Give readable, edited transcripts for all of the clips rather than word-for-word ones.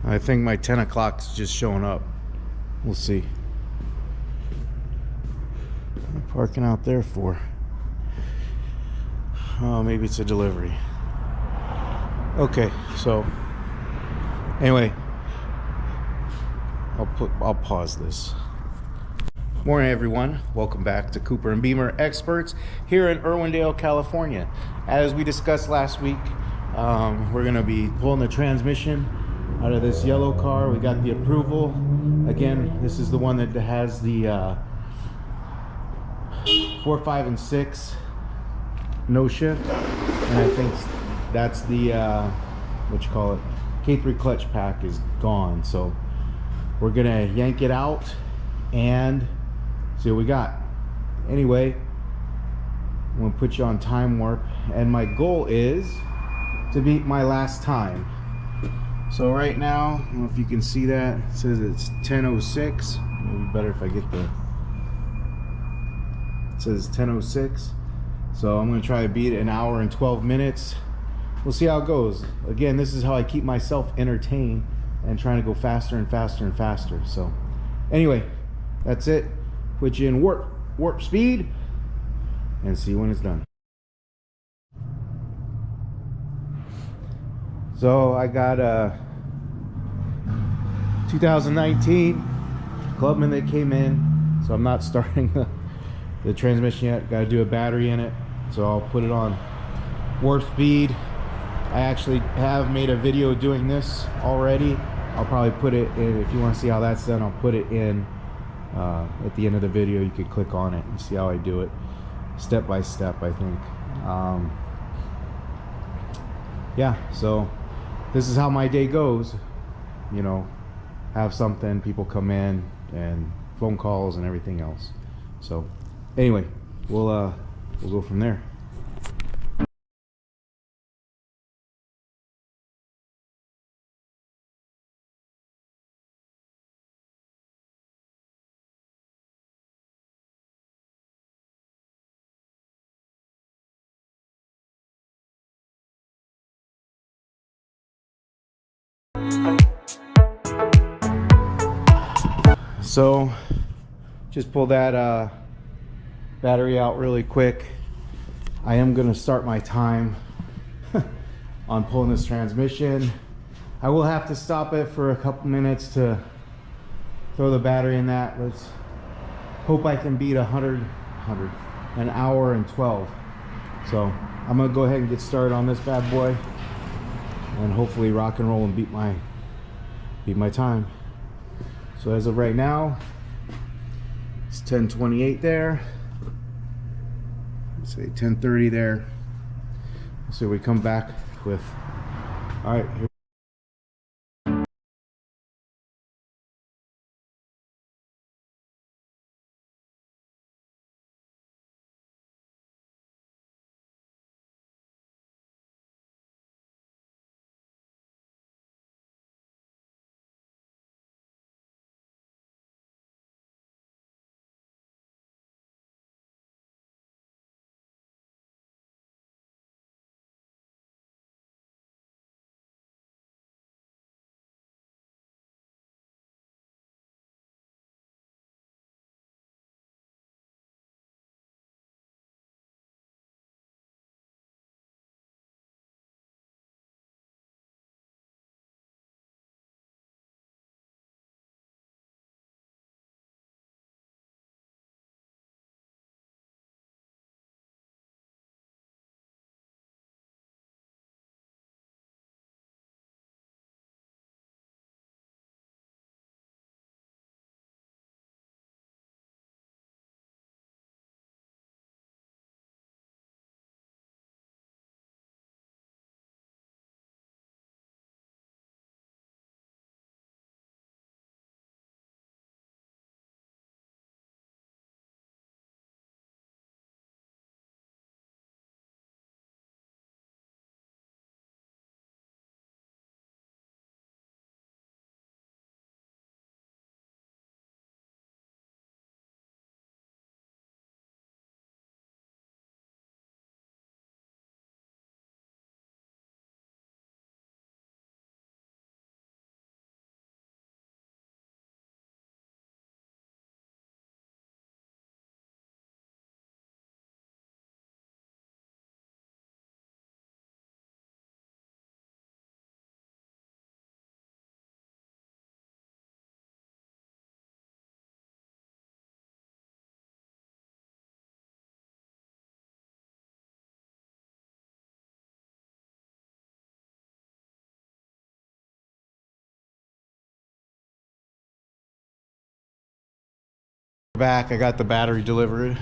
I think my 10 o'clock's just showing up. We'll see. What am I parking out there for? Oh, maybe it's a delivery. Okay, so anyway, I'll pause this. Morning, everyone. Welcome back to Cooper and Beamer Experts here in Irwindale, California. As we discussed last week, we're going to be pulling the transmission out of this yellow car. We got the approval. Again, this is the one that has the 4, 5, and 6 no shift, and I think that's the what you call it, K3 clutch pack is gone. So we're gonna yank it out and see what we got. Anyway, I'm gonna put you on time warp, and my goal is to beat my last time. So right now, I don't know if you can see that, it says it's 10:06. Maybe better if I get the, it says 10:06. So I'm gonna try to beat it in 1 hour and 12 minutes. We'll see how it goes. Again, this is how I keep myself entertained and trying to go faster and faster and faster. So anyway, that's it. Put you in warp speed and see when it's done. So I got a 2019 Clubman that came in, so I'm not starting the transmission yet. Got to do a battery in it, so I'll put it on warp speed. I actually have made a video doing this already. I'll probably put it in, if you want to see how that's done, I'll put it in at the end of the video. You could click on it and see how I do it step by step, I think. Yeah, so this is how my day goes. You know, have something, people come in, and phone calls and everything else. So anyway, we'll go from there. So just pull that battery out really quick. I am going to start my time on pulling this transmission. I will have to stop it for a couple minutes to throw the battery in that. Let's hope I can beat 1 hour and 12. So I'm going to go ahead and get started on this bad boy and hopefully rock and roll and beat my time. So as of right now, it's 10:28 there. Let's say 10:30 there. So we come back with, all right, here. Back, I got the battery delivered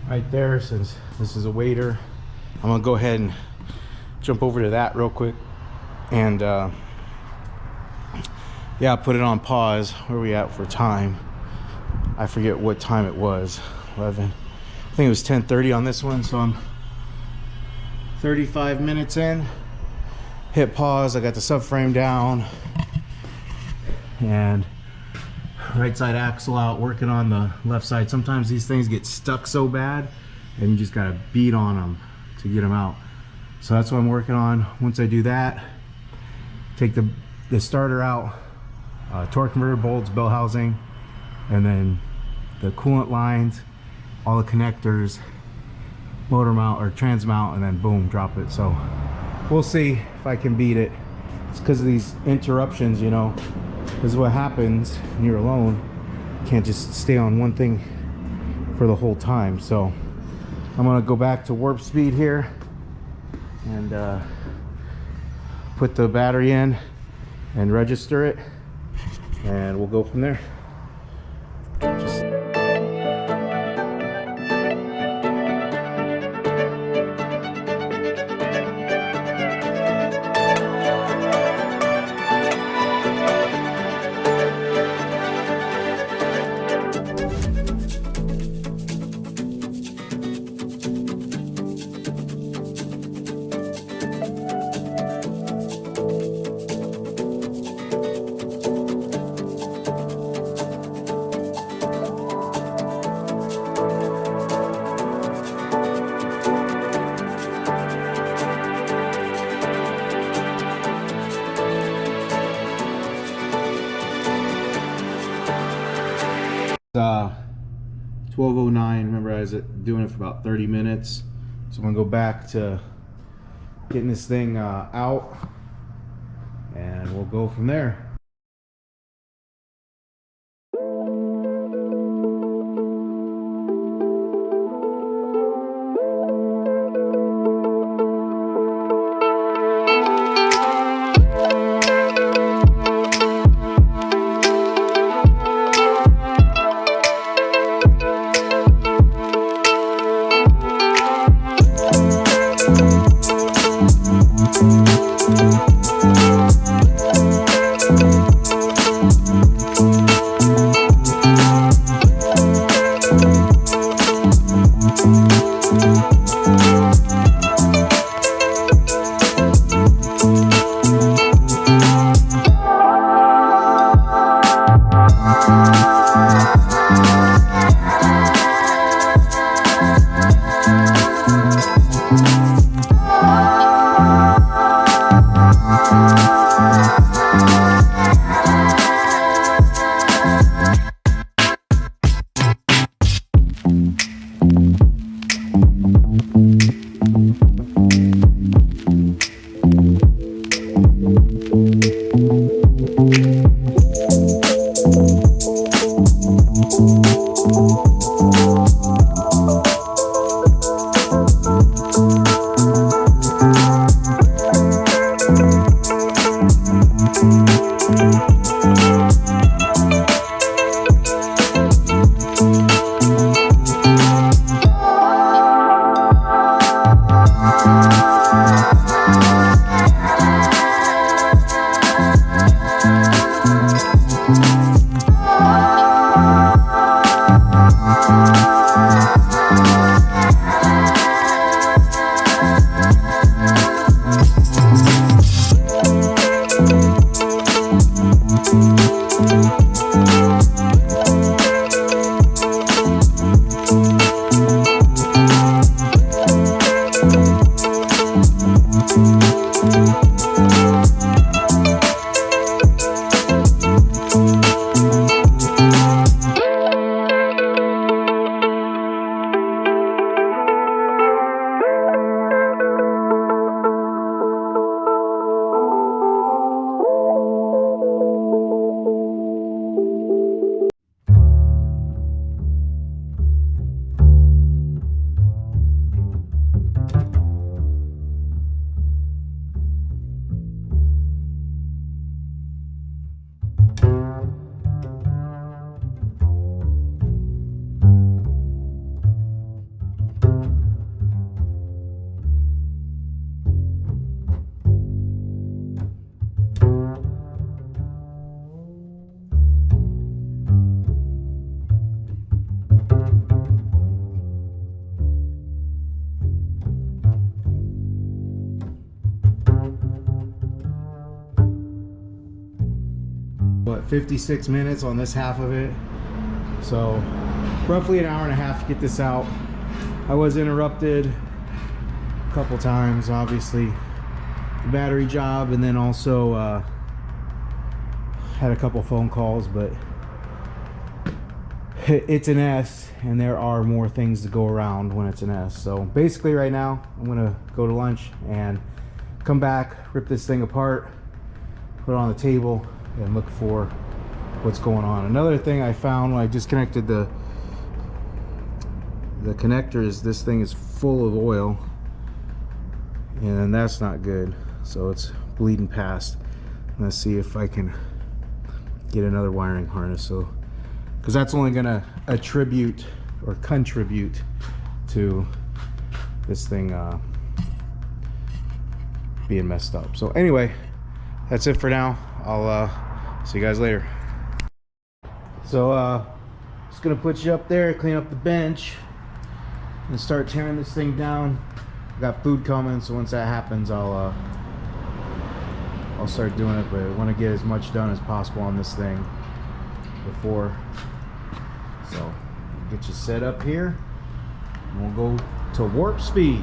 right there. Since this is a waiter, I'm gonna go ahead and jump over to that real quick and yeah, put it on pause. Where are we at for time? I forget what time it was. 11, I think it was 10:30 on this one, so I'm 35 minutes in. Hit pause. I got the subframe down and right side axle out, working on the left side. Sometimes these things get stuck so bad and you just gotta beat on them to get them out. So that's what I'm working on. Once I do that, take the starter out, torque converter bolts, bell housing, and then the coolant lines, all the connectors, motor mount or trans mount, and then boom, drop it. So we'll see if I can beat it. It's because of these interruptions, you know. This is what happens when you're alone. You can't just stay on one thing for the whole time. So I'm gonna go back to warp speed here and put the battery in and register it, and we'll go from there. Just uh 12:09. Remember, I was doing it for about 30 minutes, so I'm gonna go back to getting this thing out and we'll go from there. 56 minutes on this half of it. So roughly an hour and a half to get this out. I was interrupted a couple times, obviously the battery job, and then also had a couple phone calls, but it's an S and there are more things to go around when it's an S. So basically right now I'm gonna go to lunch and come back, rip this thing apart, put it on the table, and look for what's going on. Another thing I found when I disconnected the connector is this thing is full of oil, and that's not good. So it's bleeding past. Let's see if I can get another wiring harness, so because that's only gonna attribute or contribute to this thing being messed up. So anyway, that's it for now. I'll see you guys later. So just gonna put you up there, clean up the bench, and start tearing this thing down. I got food coming, so once that happens, I'll start doing it. But I want to get as much done as possible on this thing before. So get you set up here, and we'll go to warp speed.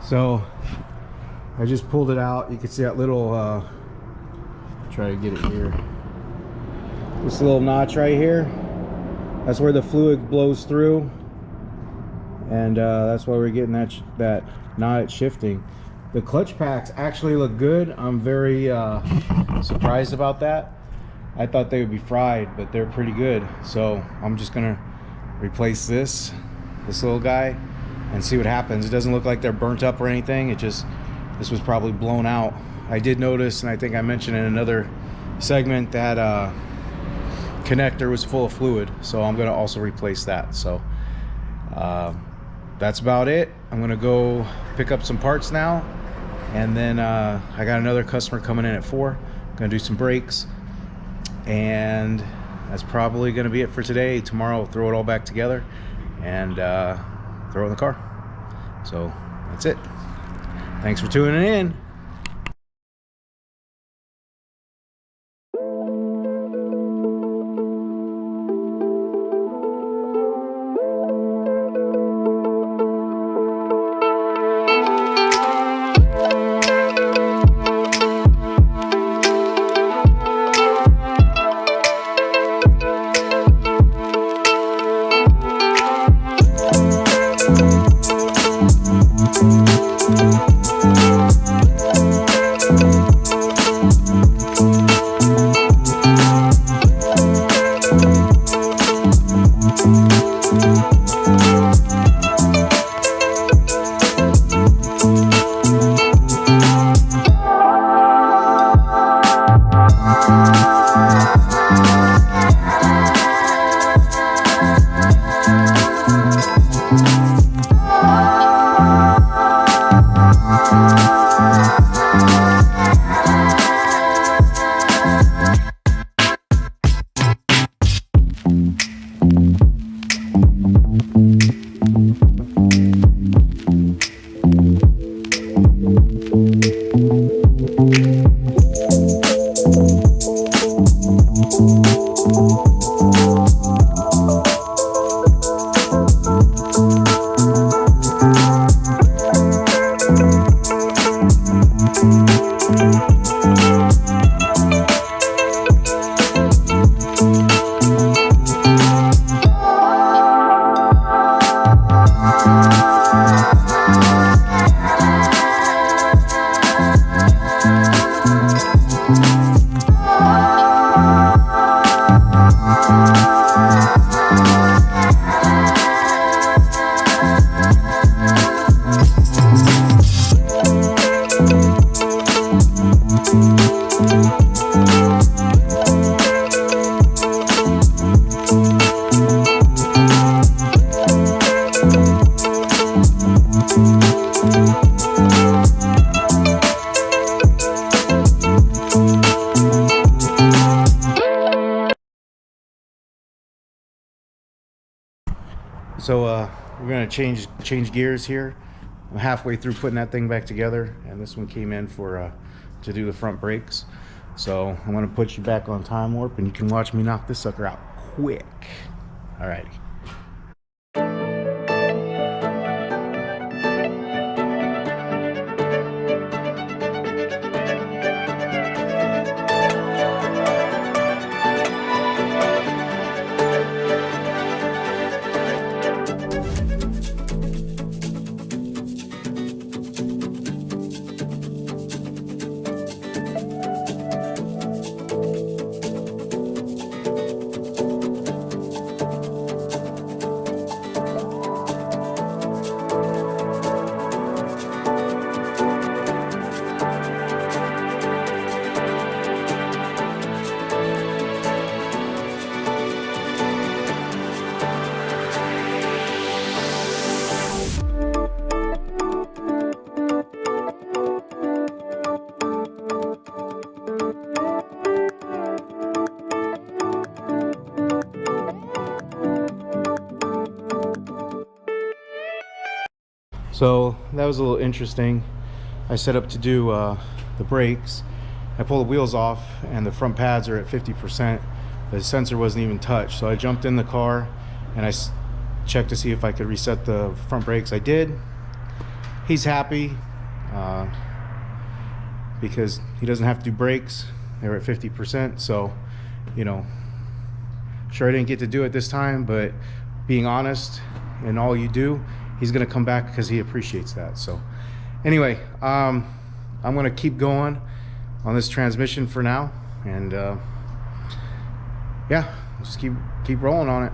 So I just pulled it out. You can see that little try to get it here. This little notch right here, that's where the fluid blows through, and that's why we're getting that not shifting. The clutch packs actually look good. I'm very surprised about that. I thought they would be fried, but they're pretty good. So I'm just gonna replace this little guy and see what happens. It doesn't look like they're burnt up or anything. This was probably blown out. I did notice, and I think I mentioned in another segment, that connector was full of fluid, so I'm gonna also replace that. So that's about it. I'm gonna go pick up some parts now, and then I got another customer coming in at 4. I'm gonna do some brakes, and that's probably gonna be it for today. Tomorrow I'll throw it all back together and throw it in the car. So that's it. Thanks for tuning in. So we're gonna change gears here. I'm halfway through putting that thing back together, and this one came in for to do the front brakes. So I'm gonna put you back on time warp, and you can watch me knock this sucker out quick. Alrighty. So that was a little interesting. I set up to do the brakes. I pulled the wheels off and the front pads are at 50%. The sensor wasn't even touched. So I jumped in the car and I checked to see if I could reset the front brakes. I did. he's happy because he doesn't have to do brakes. They're at 50%, so you know, sure I didn't get to do it this time, but being honest in all you do, he's gonna come back because he appreciates that. So anyway, I'm gonna keep going on this transmission for now, and yeah, just keep rolling on it.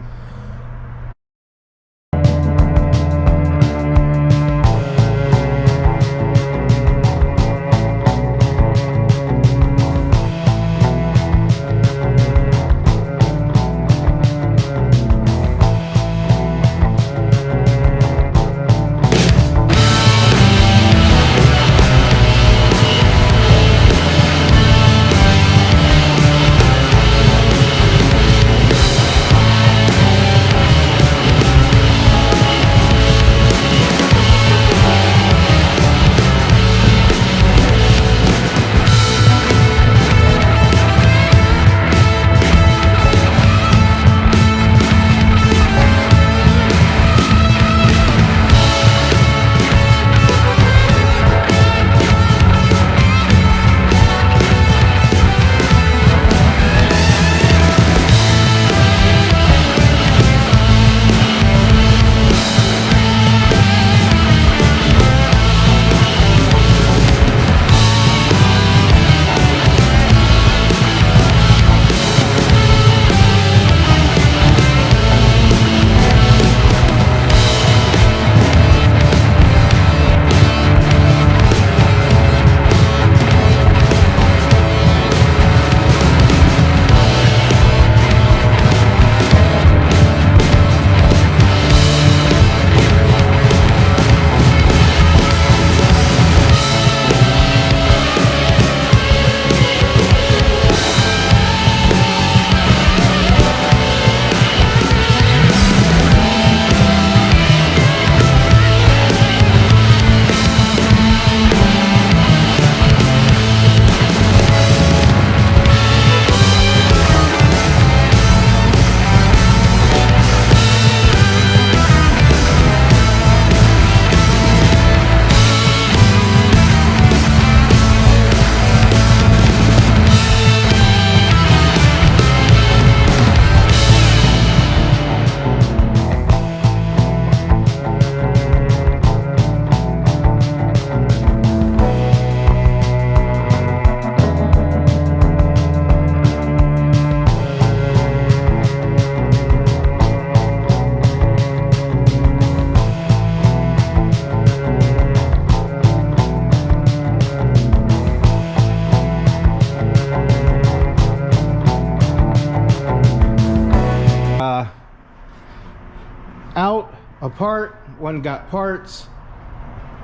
Out, apart, one got parts,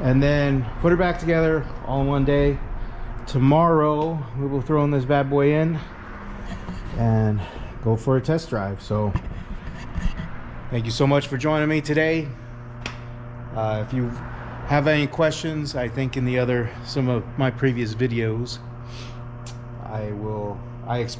and then put it back together all in one day. Tomorrow we will throw this bad boy in and go for a test drive. So thank you so much for joining me today. If you have any questions, I think in some of my previous videos I explained